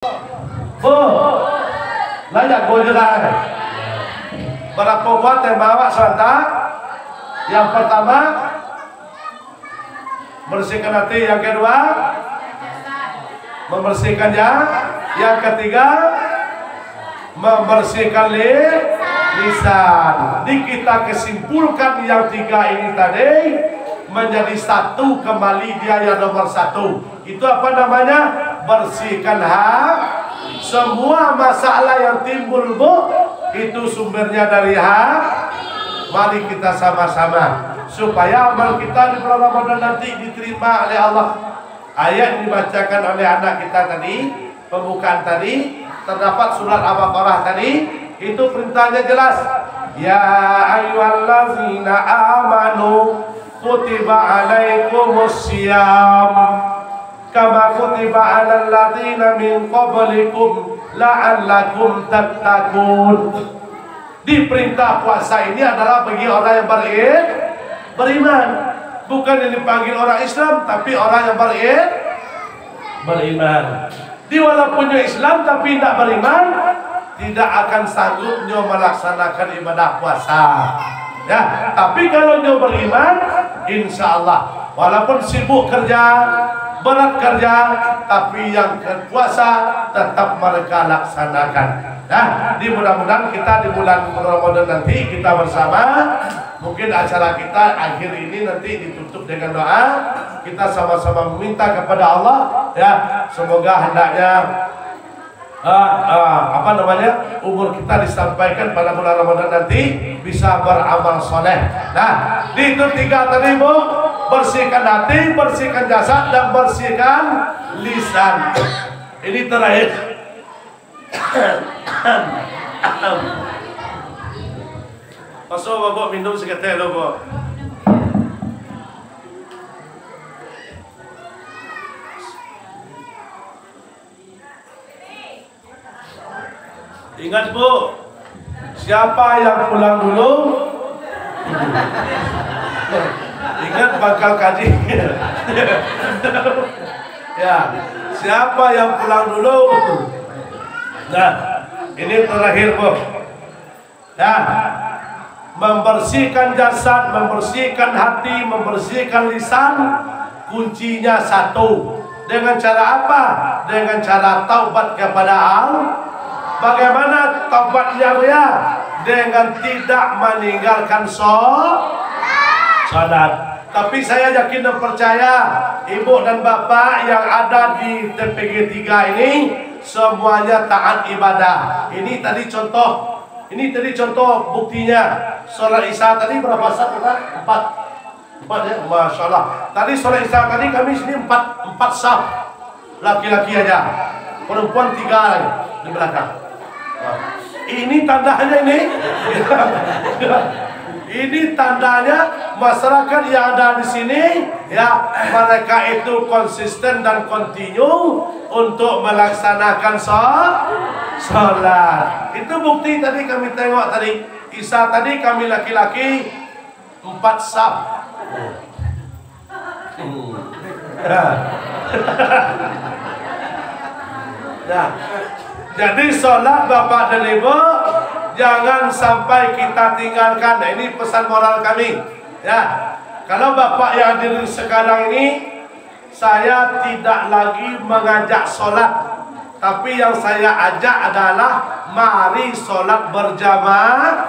Bu, layak bu juga. Berapa buat yang bawa serentak? Yang pertama bersihkan hati, yang kedua membersihkan yang ketiga membersihkan lisan. Di kita kesimpulkan yang tiga ini tadi menjadi satu kembali, dia yang nomor satu. Itu apa namanya? Bersihkan hati. Semua masalah yang timbul bu, itu sumbernya dari hati. Mari kita sama-sama supaya amal kita di bulan Ramadan nanti diterima oleh Allah. Ayat yang dibacakan oleh anak kita tadi, pembukaan tadi, terdapat surat Al-Baqarah tadi, itu perintahnya jelas. Ya ayyuhallazina amanu kutiba alaikumusiyam kama kutiba alal ladzina min qablikum la'allakum tattaqun. Diperintah puasa ini adalah bagi orang yang beriman. Bukan yang dipanggil orang Islam, tapi orang yang beriman. Di walaupun Islam tapi tidak beriman, tidak akan sanggupnya melaksanakan ibadah puasa. Ya, tapi kalau dia beriman, insya Allah walaupun sibuk kerja, berat kerja, tapi yang puasa tetap mereka laksanakan. Nah, mudah-mudahan kita di bulan Ramadan nanti kita bersama, mungkin acara kita akhir ini nanti ditutup dengan doa. Kita sama-sama meminta kepada Allah, ya, semoga hendaknya umur kita disampaikan pada bulan Ramadan nanti bisa beramal soleh. Nah, itu tiga tadi bu, bersihkan hati, bersihkan jasad, dan bersihkan lisan. Ini terakhir. Masuk bapak minum seketek lo bu. Ingat bu, siapa yang pulang dulu? Ingat bakal kaji. Ya, siapa yang pulang dulu? Nah, ini terakhir bu. Ya, membersihkan jasad, membersihkan hati, membersihkan lisan, kuncinya satu. Dengan cara apa? Dengan cara taubat kepada Allah. Bagaimana taubatnya bu ya? Dengan tidak meninggalkan salat. Tapi saya yakin dan percaya ibu dan bapak yang ada di TPG 3 ini semuanya taat ibadah. Ini tadi contoh buktinya. Sholat Isya tadi berapa saf kita? 4 ya, Masya Allah. Tadi sholat Isya tadi kami sini 4 saf, laki-laki aja, perempuan 3 lagi di belakang. Ini tandanya ini. Ini tandanya masyarakat yang ada di sini, ya, mereka itu konsisten dan kontinu untuk melaksanakan sholat. Itu bukti tadi kami tengok tadi. Isya tadi kami laki-laki 4 saf. Nah, jadi sholat bapak dan ibu jangan sampai kita tinggalkan. Nah, ini pesan moral kami. Ya, kalau bapak yang hadir sekarang ini, saya tidak lagi mengajak sholat, tapi yang saya ajak adalah mari sholat berjamaah.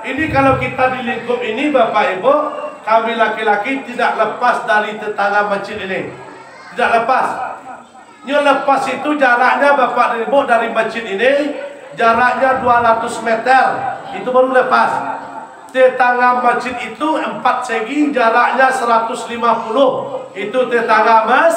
Ini kalau kita di lingkup ini bapak ibu, kami laki-laki tidak lepas dari tetangga masjid ini. Tidak lepas. Yang lepas itu jaraknya bapak dan ibu dari masjid ini jaraknya 200 meter, itu baru lepas. Tetangga masjid itu 4 segi, jaraknya 150, itu tetangga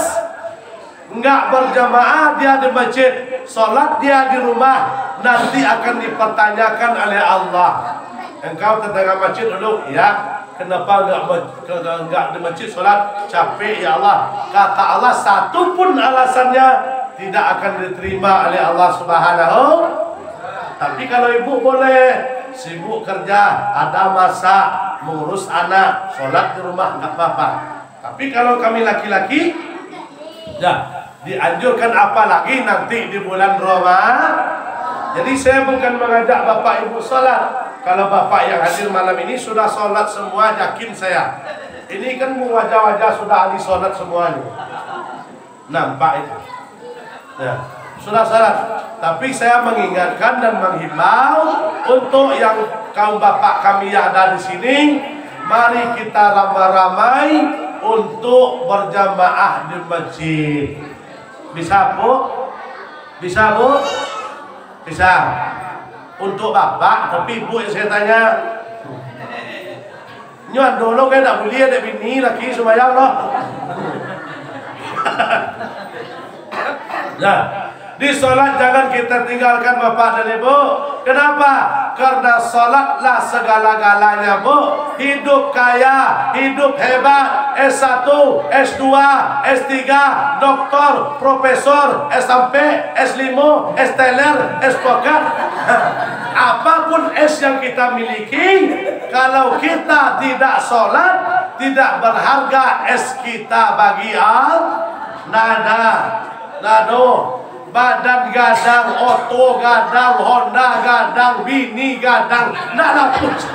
enggak berjamaah, dia di masjid, sholat dia di rumah, nanti akan dipertanyakan oleh Allah. Engkau tetangga masjid dulu, ya, kenapa enggak di masjid sholat? Capek ya Allah. Kata Allah, satu pun alasannya tidak akan diterima oleh Allah Subhanahu. Tapi kalau ibu boleh sibuk kerja, ada masa mengurus anak, sholat di rumah nggak apa-apa. Tapi kalau kami laki-laki, ya, Dianjurkan apalagi nanti di bulan Ramadan. Jadi saya bukan mengajak Bapak Ibu salat. Kalau Bapak yang hadir malam ini sudah salat semua, yakin saya. Ini kan wajah-wajah sudah ahli salat semuanya. Nampak itu. Ya, sudah salat. Tapi saya mengingatkan dan menghimbau untuk yang kaum bapak kami yang ada di sini, mari kita ramai-ramai untuk berjamaah di masjid. Bisa Bu? Bisa Bu? Bisa. Untuk bapak, tapi ibu yang saya tanya, nyon dulu kan tak boleh ada bini laki sembahyang loh. Nah, di sholat jangan kita tinggalkan bapak dan ibu. Kenapa? Karena sholatlah segala-galanya Bu. Hidup kaya, hidup hebat, S1, S2, S3, doktor, profesor, SMP, S5, S-teler, S-pokat. Apapun S yang kita miliki, kalau kita tidak sholat, tidak berharga S kita bagi Allah. Nada, nado. Badan gadang, oto gadang, Honda gadang, bini gadang, nak lapus.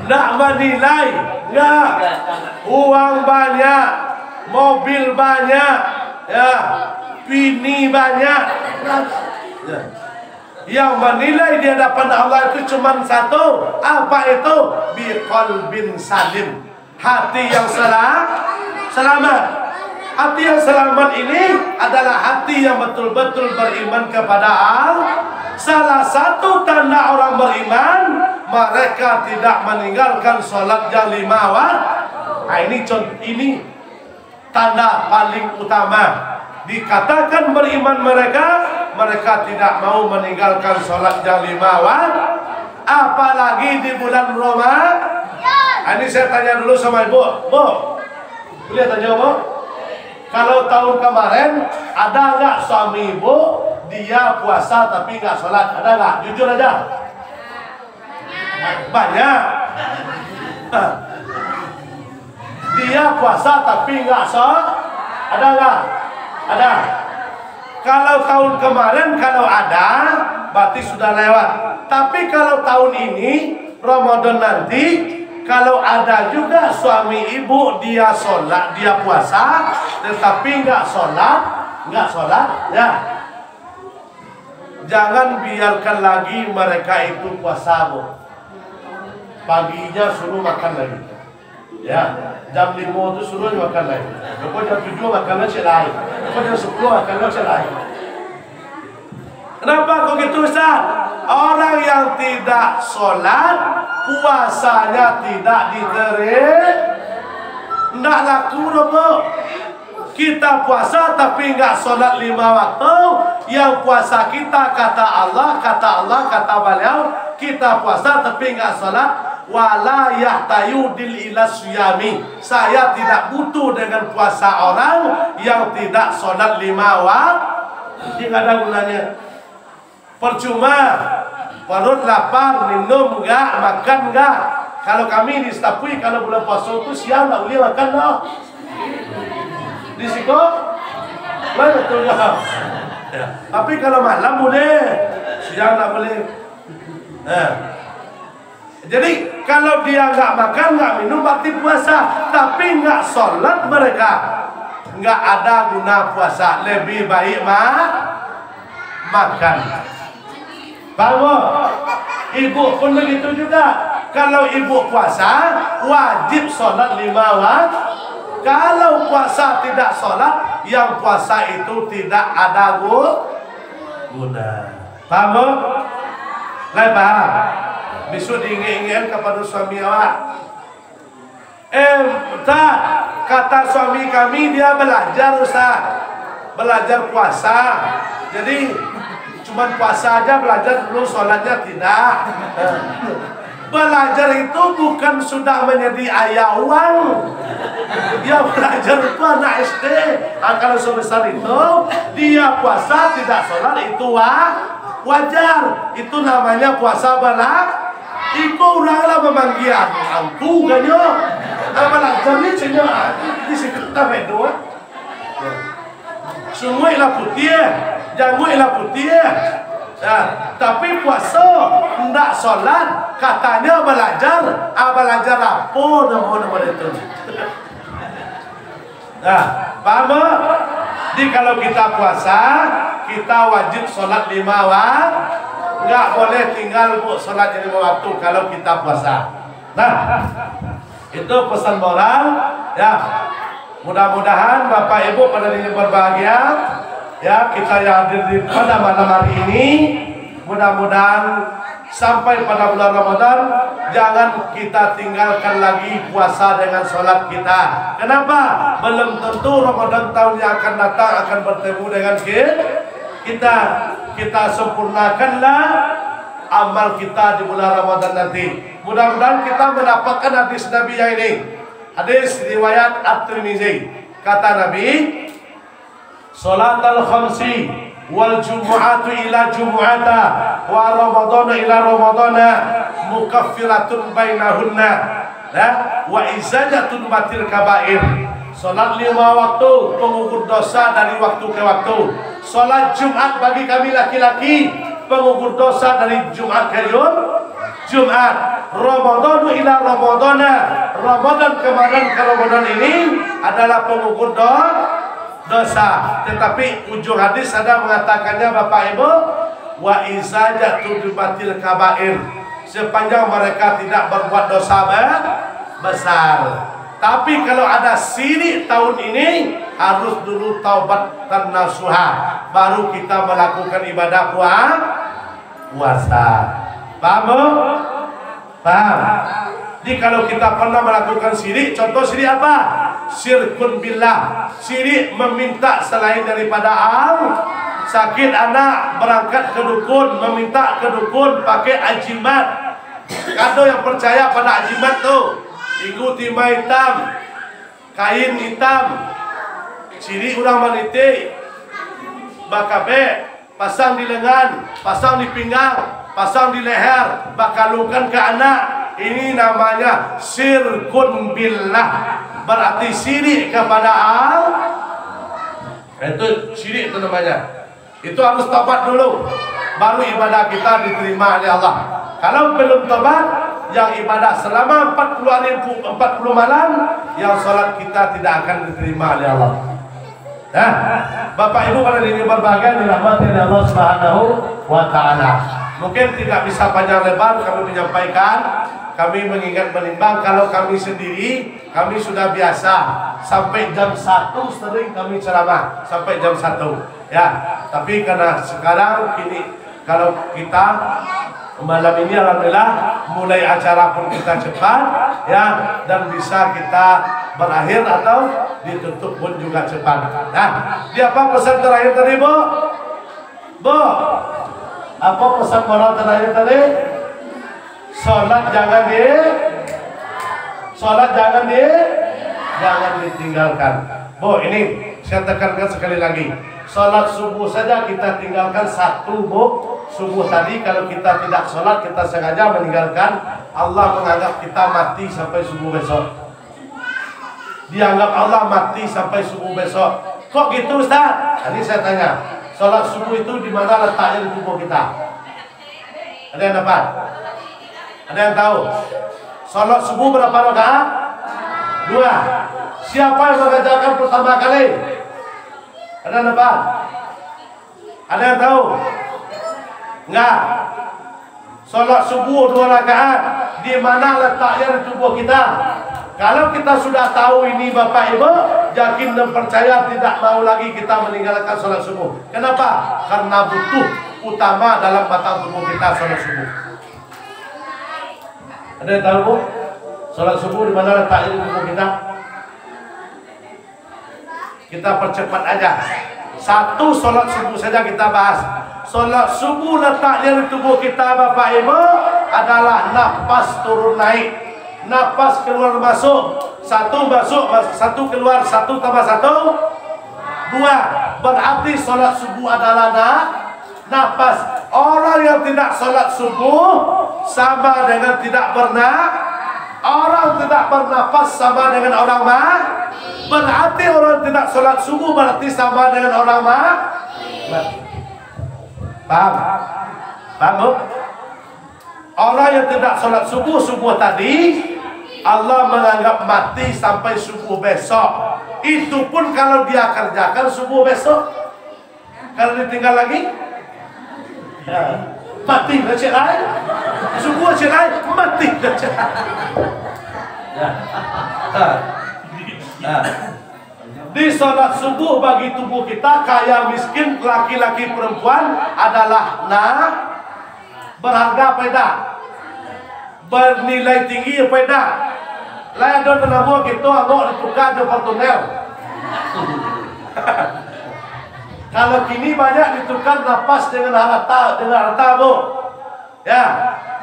Nak menilai, nggak. Uang banyak, mobil banyak, ya, bini banyak. Ya. Yang menilai di hadapan Allah itu cuma satu. Apa itu? Biqalbin salim. Hati yang selamat. Hati yang selamat ini adalah hati yang betul-betul beriman kepada Allah. Salah satu tanda orang beriman, mereka tidak meninggalkan sholat yang 5 waktu. Ini tanda paling utama. Dikatakan beriman mereka tidak mau meninggalkan sholat yang 5 waktu. Apalagi di bulan Ramadan. Ini saya tanya dulu sama ibu, Bu, boleh tanya Bu? Kalau tahun kemarin ada nggak suami ibu dia puasa tapi nggak sholat? Ada nggak? Jujur aja. Banyak. Dia puasa tapi nggak sholat? Ada nggak? Ada. Kalau tahun kemarin kalau ada, berarti sudah lewat. Tapi kalau tahun ini Ramadan nanti, kalau ada juga suami ibu dia sholat, dia puasa, tetapi nggak sholat, ya. Jangan biarkan lagi mereka itu puasa, Bu. Paginya suruh makan lagi, ya. Jam 5 itu suruh makan lagi. Pokoknya jam 7 makan lagi lain. Pokoknya jam 10 makan lagi lain. Kenapa kok gitu Ustaz? Orang yang tidak sholat, puasanya tidak diterima. Nggak laku Bu. Kita puasa tapi nggak sholat 5 waktu. Yang puasa kita kata Allah, kata beliau, kita puasa tapi nggak sholat. Wala yahtayudil ila suyami. Saya tidak butuh dengan puasa orang yang tidak sholat 5 waktu. Ini nggak ada gunanya. Percuma, perut lapar, minum enggak, makan enggak. Kalau kami di Stapui, kalau bulan puasa itu siang enggak boleh makan loh. Di Siko, betul enggak? Ya. Tapi kalau malam boleh, siang enggak boleh. Nah. Jadi kalau dia enggak makan, enggak minum, berarti puasa. Tapi enggak sholat mereka, enggak ada guna puasa. Lebih baik makan. Bahwa ibu pun begitu juga. Kalau ibu puasa, wajib sholat 5 waktu. Kalau puasa tidak sholat, yang puasa itu tidak ada guna. Paham? Lain paham? Besok diingat-ingat kepada suami awak. Ustaz, kata suami kami dia belajar Ustaz. Belajar puasa. Jadi cuman puasa aja belajar dulu, sholatnya tidak. Belajar itu bukan sudah menjadi ayah uang. Dia belajar itu anak SD. Kalau sebesar itu dia puasa tidak sholat itu wajar. Itu namanya puasa Iko orang lah memanggil angku kanyo. Amalah jamnya cenyo di sekitar itu. Semua ialah putih, jamu ialah putih. Tapi puasa hendak solat katanya belajar apa nama itu. Paham? Jadi kalau kita puasa kita wajib solat 5 waktu. Enggak boleh tinggal solat 5 waktu kalau kita puasa. Itu pesan moral ya. Mudah-mudahan Bapak Ibu pada ini berbahagia ya, kita yang hadir pada malam hari ini. Mudah-mudahan sampai pada bulan Ramadan jangan kita tinggalkan lagi puasa dengan sholat kita. Kenapa? Belum tentu Ramadan tahun yang akan datang akan bertemu dengan kita. Kita sempurnakanlah amal kita di bulan Ramadan nanti. Mudah-mudahan kita mendapatkan hadis Nabi yang ini. Hadis riwayat At-Tirmizi. Kata Nabi, Salatul khamsi wal jumu'atu ila jumu'ata wa ramadana ila ramadana mukaffiratun bainahunna wa izajatun batil kabair. Salat 5 waktu pengukur dosa dari waktu ke waktu. Salat Jumat bagi kami laki-laki pengukur dosa dari Jumat ke Jumat. Ramadan ila ramadana, Ramadan kemarin ke Ramadan ini adalah pengukur dosa. Tetapi ujung hadis ada mengatakannya Bapak Ibu, wa izajatu batil kabair, sepanjang mereka tidak berbuat dosa besar. Tapi kalau ada sirik tahun ini harus dulu taubat dan nasuha, baru kita melakukan ibadah puasa. Paham? Paham? Jadi kalau kita pernah melakukan syirik, contoh syirik apa? Syirkun billah, syirik meminta selain daripada Allah. Sakit anak berangkat ke dukun, meminta ke dukun pakai ajimat. Kado yang percaya pada ajimat tuh, igu timah hitam, kain hitam, syirik orang maniti, bakabe, pasang di lengan, pasang di pinggang, pasang di leher, bakalukan ke anak. Ini namanya syirkun billah, berarti syirik kepada Allah. Itu syirik itu namanya. Itu harus tobat dulu, baru ibadah kita diterima oleh Allah. Kalau belum tobat, yang ibadah selama 40 hari 40 malam, yang sholat kita tidak akan diterima oleh Allah. Bapak Ibu pada ini berbahagia dirahmati oleh Allah Subhanahu wa taala. Mungkin tidak bisa panjang lebar kami menyampaikan. Kami mengingat menimbang kalau kami sendiri, kami sudah biasa sampai jam 1 sering kami ceramah sampai jam 1 ya. Tapi karena sekarang kini kalau kita malam ini alhamdulillah mulai acara pun kita cepat ya, dan bisa kita berakhir atau ditutup pun juga cepat. Di apa pesan terakhir tadi, Bu? Bu, apa pesan moral terakhir tadi? Sholat jangan ditinggalkan. Bu, ini saya tekankan sekali lagi. Sholat subuh saja kita tinggalkan 1, Bu. Subuh tadi kalau kita tidak sholat, kita sengaja meninggalkan, Allah menganggap kita mati sampai subuh besok. Dianggap Allah mati sampai subuh besok. Kok gitu, Ustaz? Ini saya tanya, sholat subuh itu di mana letaknya di tubuh kita? Ada yang dapat? Ada yang tahu? Sholat subuh berapa rakaat? 2. Siapa yang mengajarkan pertama kali? Ada yang dapat? Ada yang tahu? Enggak. Sholat subuh 2 rakaat, di mana letaknya di tubuh kita? Kalau kita sudah tahu ini Bapak Ibu, yakin dan percaya tidak mau lagi kita meninggalkan sholat subuh. Kenapa? Karena butuh utama dalam batang tubuh kita sholat subuh. Ada yang tahu, Bu? Sholat subuh di mana letaknya di tubuh kita? Kita percepat aja. 1 sholat subuh saja kita bahas. Sholat subuh letaknya di tubuh kita Bapak Ibu adalah nafas turun naik, nafas keluar masuk. 1 masuk, 1 keluar, 1 tambah 1 2. Berarti sholat subuh adalah nafas. Orang yang tidak sholat subuh sama dengan tidak bernafas. Orang tidak bernafas sama dengan orang mati. Berarti orang tidak sholat subuh berarti sama dengan orang mati. Paham? Paham? Orang yang tidak sholat subuh tadi, Allah menganggap mati sampai subuh besok. Itu pun kalau dia kerjakan subuh besok. Kalau ditinggal lagi, mati dah cik lain. Subuh cik lain, mati dah cik lain. Di sholat subuh bagi tubuh kita, kaya miskin, laki-laki perempuan adalah berharga apa tidak? Bernilai tinggi apa tidak? Lain ada nama kita agak ditukar di personel. Kalau kini banyak ditukar nafas dengan harta bu. Ya,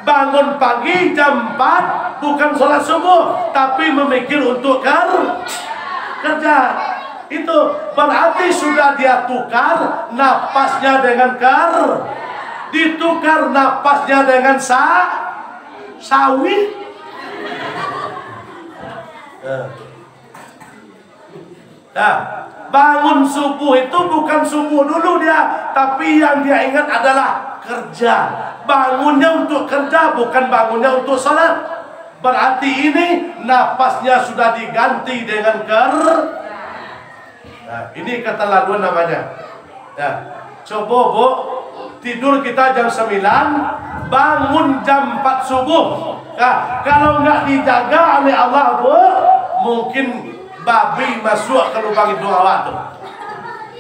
bangun pagi jam 4 bukan sholat subuh, tapi memikir untuk kerja. Itu berarti sudah dia tukar nafasnya dengan ditukar nafasnya dengan sawit. Nah, bangun subuh itu bukan subuh dulu dia, tapi yang dia ingat adalah kerja. Bangunnya untuk kerja, bukan bangunnya untuk sholat. Berarti ini nafasnya sudah diganti dengan Nah, ini keterlaluan namanya. Ya, coba bu, tidur kita jam 9, bangun jam 4 subuh. Nah, kalau nggak dijaga oleh Allah bu, mungkin babi masuk ke lubang hidung awak tu.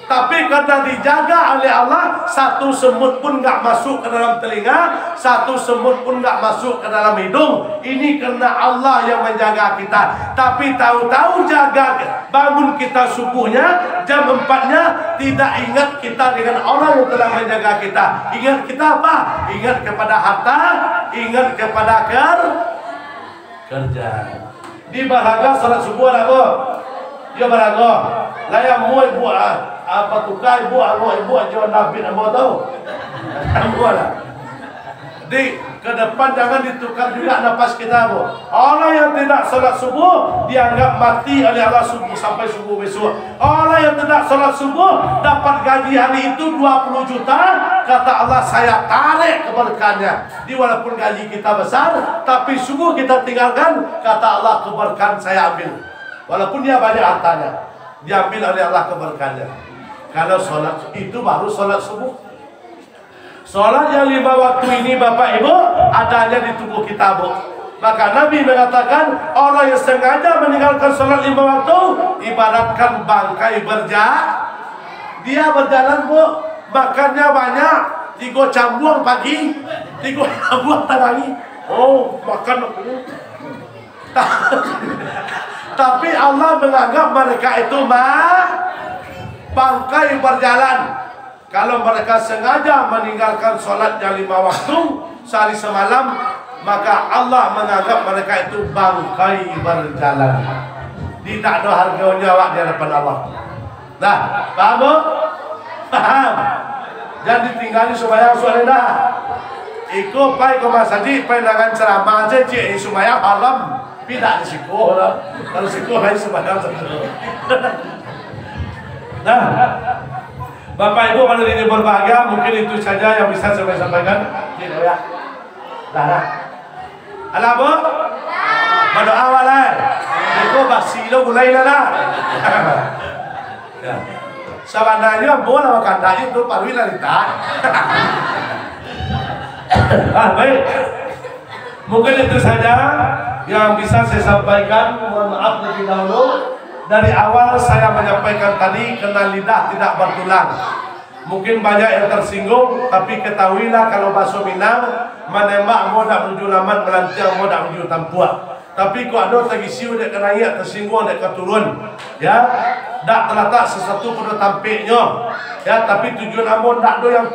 Tapi karena dijaga oleh Allah, satu semut pun nggak masuk ke dalam telinga, satu semut pun nggak masuk ke dalam hidung. Ini karena Allah yang menjaga kita. Tapi tahu-tahu jaga bangun kita subuhnya jam 4-nya, tidak ingat kita dengan orang yang telah menjaga kita. Ingat kita apa? Ingat kepada harta, ingat kepada kerja. Di berharga salat subuh lah bu. Dia berharga. Lah yang mu ibu apa tukai ibu aja nabi nak tahu. Ibu lah. Di ke depan jangan ditukar juga nafas kita bu. Orang yang tidak salat subuh dianggap mati oleh Allah subuh sampai subuh besok. Orang yang tidak salat subuh dapat gaji hari itu 20 juta. Kata Allah, saya tarik keberkahannya. Di walaupun gaji kita besar, tapi subuh kita tinggalkan. Kata Allah, keberkahan saya ambil. Walaupun dia banyak hartanya, diambil oleh Allah keberkahannya. Kalau sholat itu baru sholat subuh. Sholat yang 5 waktu ini Bapak Ibu adanya di tubuh kita bu. Maka Nabi mengatakan orang yang sengaja meninggalkan sholat 5 waktu ibaratkan bangkai dia berjalan bu, makannya banyak, 3 cambuang pagi, 3 cambuang pagi. Oh makan. Tapi Allah menganggap mereka itu bangkai berjalan. Kalau mereka sengaja meninggalkan sholat yang 5 waktu sehari semalam, maka Allah menganggap mereka itu bangkai berjalan. Tidak ada harga nyawa di hadapan Allah. Nah, paham? Paham? Jangan ditinggali supaya soalnya dah. Iko pai ke masjid, pai dengan ceramah aja cik supaya haram. Tidak risiko lah. Kalau risiko lain sembahyang sendiri. Nah, Bapak Ibu pada ini berbahagia, mungkin itu saja yang bisa saya sampaikan. Gitu ya. Nah. Alah bu? Berdoa walai. Itu basilo mulai lah. Ya. Sebenarnya bola makan tadi itu parwilarita. Baik. Mungkin itu saja yang bisa saya sampaikan. Mohon maaf lebih dahulu. Dari awal saya menyampaikan tadi kena lidah tidak bertulang. Mungkin banyak yang tersinggung, tapi ketahuilah kalau bahasa Minang menembak modak menuju lamat, melantiang modak menuju tampuak. Tapi kok ada lagi siu dek kena ia tersinggung dek keturun, ya, dak terletak sesuatu pada tampiknya, ya. Tapi tujuan amon dak do yang